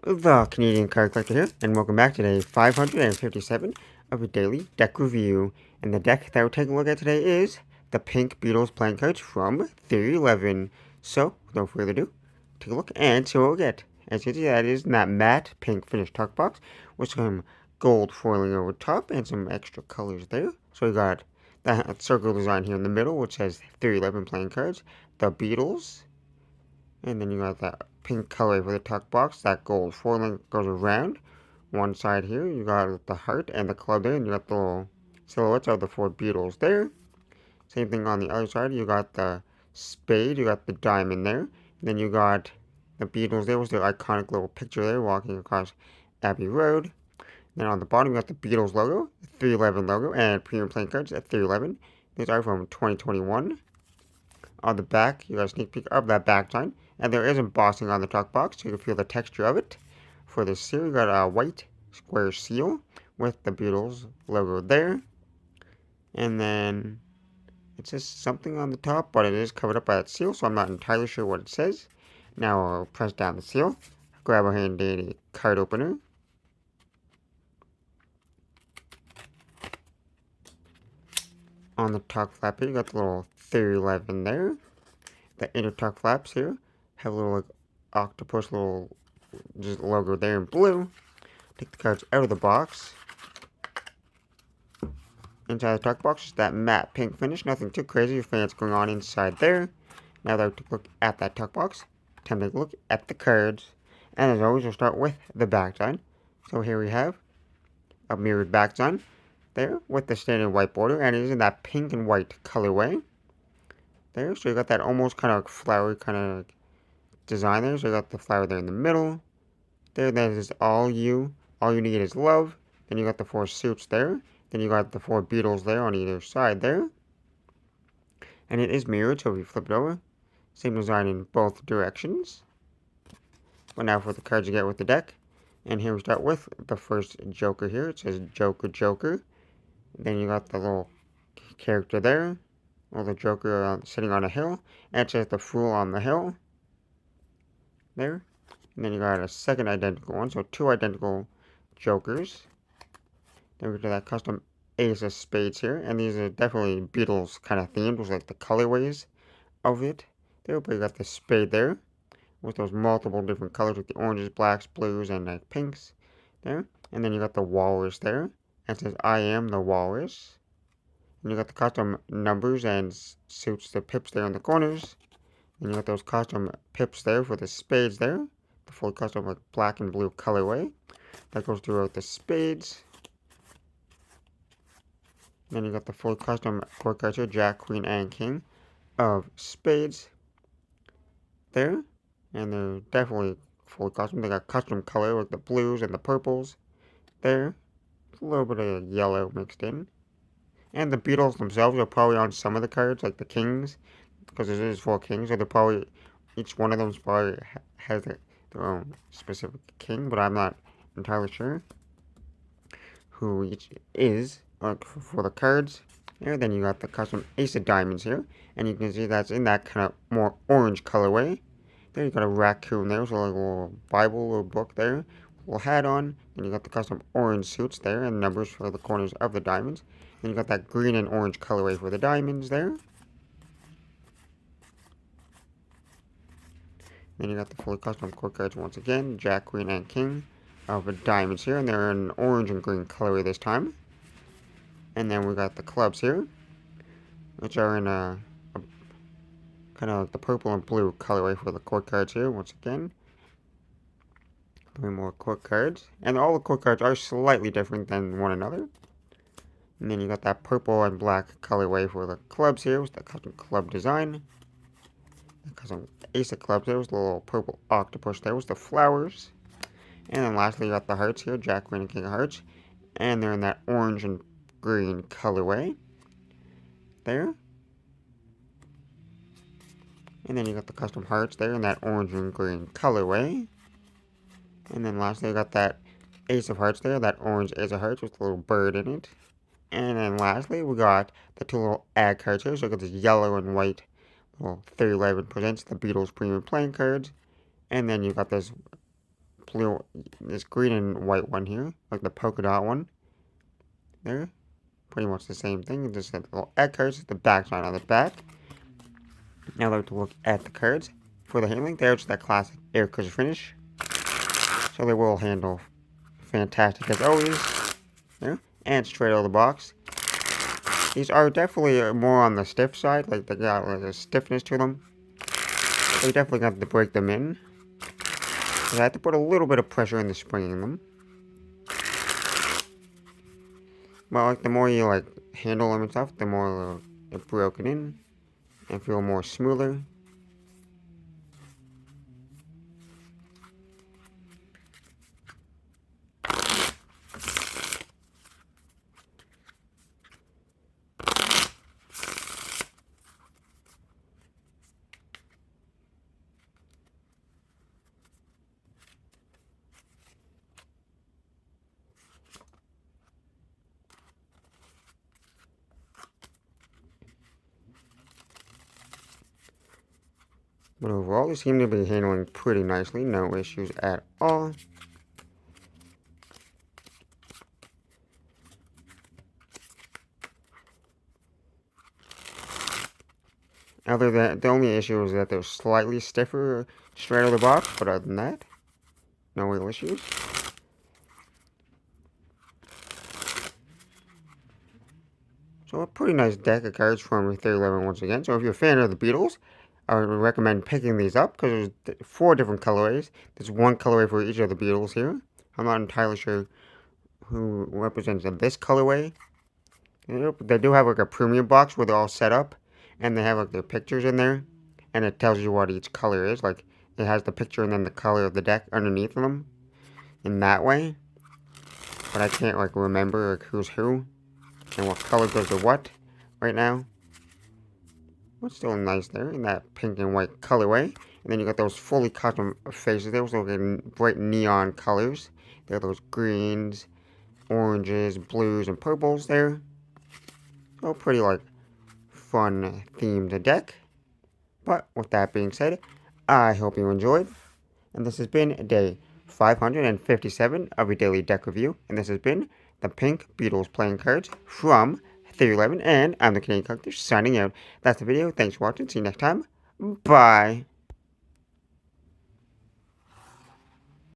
The Canadian Card Collector here, and welcome back to day 557 of a daily deck review. And the deck that we're taking a look at today is the Pink Beatles playing cards from Theory11. So, without further ado, take a look and see what we get. As you can see, that is in that matte pink finished tuck box with some gold foiling over top and some extra colors there. So we got that circle design here in the middle, which says Theory11 playing cards, the Beatles, and then you got that pink color for the tuck box. That gold foiling goes around. One side here, you got the heart and the club there, and you got the little silhouettes of the four Beatles there. Same thing on the other side, you got the spade, you got the diamond there. And then you got the Beatles there, was their iconic little picture there, walking across Abbey Road. Then on the bottom, you got the Beatles logo, the 311 logo, and premium playing cards at 311. These are from 2021. On the back, you got a sneak peek of that back sign, and there is embossing on the tuck box, so you can feel the texture of it. For the seal, you got a white square seal with the Beatles logo there, and then it says something on the top, but it is covered up by that seal, so I'm not entirely sure what it says. Now I'll press down the seal, grab our hand dandy card opener. On the tuck flap here, you got the little Theory11 there. The inner tuck flaps here have a little like octopus little just logo there in blue. Take the cards out of the box. Inside the tuck box is that matte pink finish. Nothing too crazy or fancy going on inside there. Now that we took a look at that tuck box, time to take a look at the cards. And as always, we'll start with the back sign. So here we have a mirrored back sign there with the standard white border, and it is in that pink and white colorway there. So you got that almost kind of flowery kind of design there. So you got the flower there in the middle. There, that is all you. All you need is love. Then you got the four suits there. Then you got the four Beatles there on either side there. And it is mirrored, so if you flip it over, same design in both directions. But now for the cards you get with the deck. And here we start with the first Joker here. It says Joker, Joker. Then you got the little character there. Or the Joker sitting on a hill. And it says the Fool on the hill. There. And then you got a second identical one. So two identical Jokers. Then we go to that custom Ace of Spades here. And these are definitely Beatles kind of themed with like the colorways of it. There, but you got the spade there. With those multiple different colors with the oranges, blacks, blues, and like pinks there. And then you got the walrus there. And it says, I am the walrus. And you got the custom numbers and suits the pips there in the corners. And you got those custom pips there for the spades there. The full custom like black and blue colorway. That goes throughout the spades. Then you got the full custom court cards here, Jack, Queen, and King of Spades there. And they're definitely fully custom. They got custom color like the blues and the purples there. A little bit of yellow mixed in. And the Beatles themselves are probably on some of the cards, like the Kings, because there is four Kings, so they're probably, each one of them probably has their own specific king, but I'm not entirely sure who each is for the cards. Here, then you got the custom Ace of Diamonds here, and you can see that's in that kind of more orange colorway. There you got a raccoon there, so like a little Bible or book there, a little hat on. Then you got the custom orange suits there, and numbers for the corners of the diamonds. Then you got that green and orange colorway for the diamonds there. Then you got the fully custom court cards once again, Jack, Queen, and King of diamonds here, and they're in orange and green colorway this time. And then we got the clubs here, which are in a kind of like the purple and blue colorway for the court cards here once again. Three more court cards, and all the court cards are slightly different than one another. And then you got that purple and black colorway for the clubs here with the custom club design. The custom Ace of Clubs there was the little purple octopus there was the flowers. And then lastly you got the hearts here, Jack, Queen, and King of Hearts. And they're in that orange and green colorway there. And then you got the custom hearts there in that orange and green colorway. And then lastly you got that Ace of Hearts there, that orange Ace of Hearts with a little bird in it. And then lastly we got the two little ad cards here. So we got this yellow and white little Theory11 presents the Beatles premium playing cards. And then you got this blue, this green and white one here, like the polka dot one. There, pretty much the same thing. Just a little egg cards, the backside on the back. Now I'd like to look at the cards for the handling. There's that classic air cushion finish, so they will handle fantastic as always. There, and straight out of the box. These are definitely more on the stiff side, like they got like a stiffness to them. So you definitely got to break them in. I had to put a little bit of pressure in the spring in them. But like the more you like handle them and stuff, the more they're broken in and feel more smoother. But overall, they seem to be handling pretty nicely. No issues at all. Other than the only issue is that they're slightly stiffer straight out of the box, but other than that, no real issues. So a pretty nice deck of cards from Theory11 once again. So if you're a fan of the Beatles, I would recommend picking these up because there's 4 different colorways. There's one colorway for each of the Beatles here. I'm not entirely sure who represents this colorway. They do have like a premium box where they're all set up, and they have like their pictures in there, and it tells you what each color is. Like it has the picture and then the color of the deck underneath them in that way. But I can't like remember like who's who and what color goes to what right now. But still nice there in that pink and white colorway. And then you got those fully custom faces. Those look like bright neon colors. There are those greens, oranges, blues, and purples there. So pretty like fun themed deck. But with that being said, I hope you enjoyed. And this has been day 557 of your daily deck review. And this has been the Pink Beatles playing cards from Theory11. And I'm the Canadian Collector signing out. That's the video. Thanks for watching. See you next time. Bye.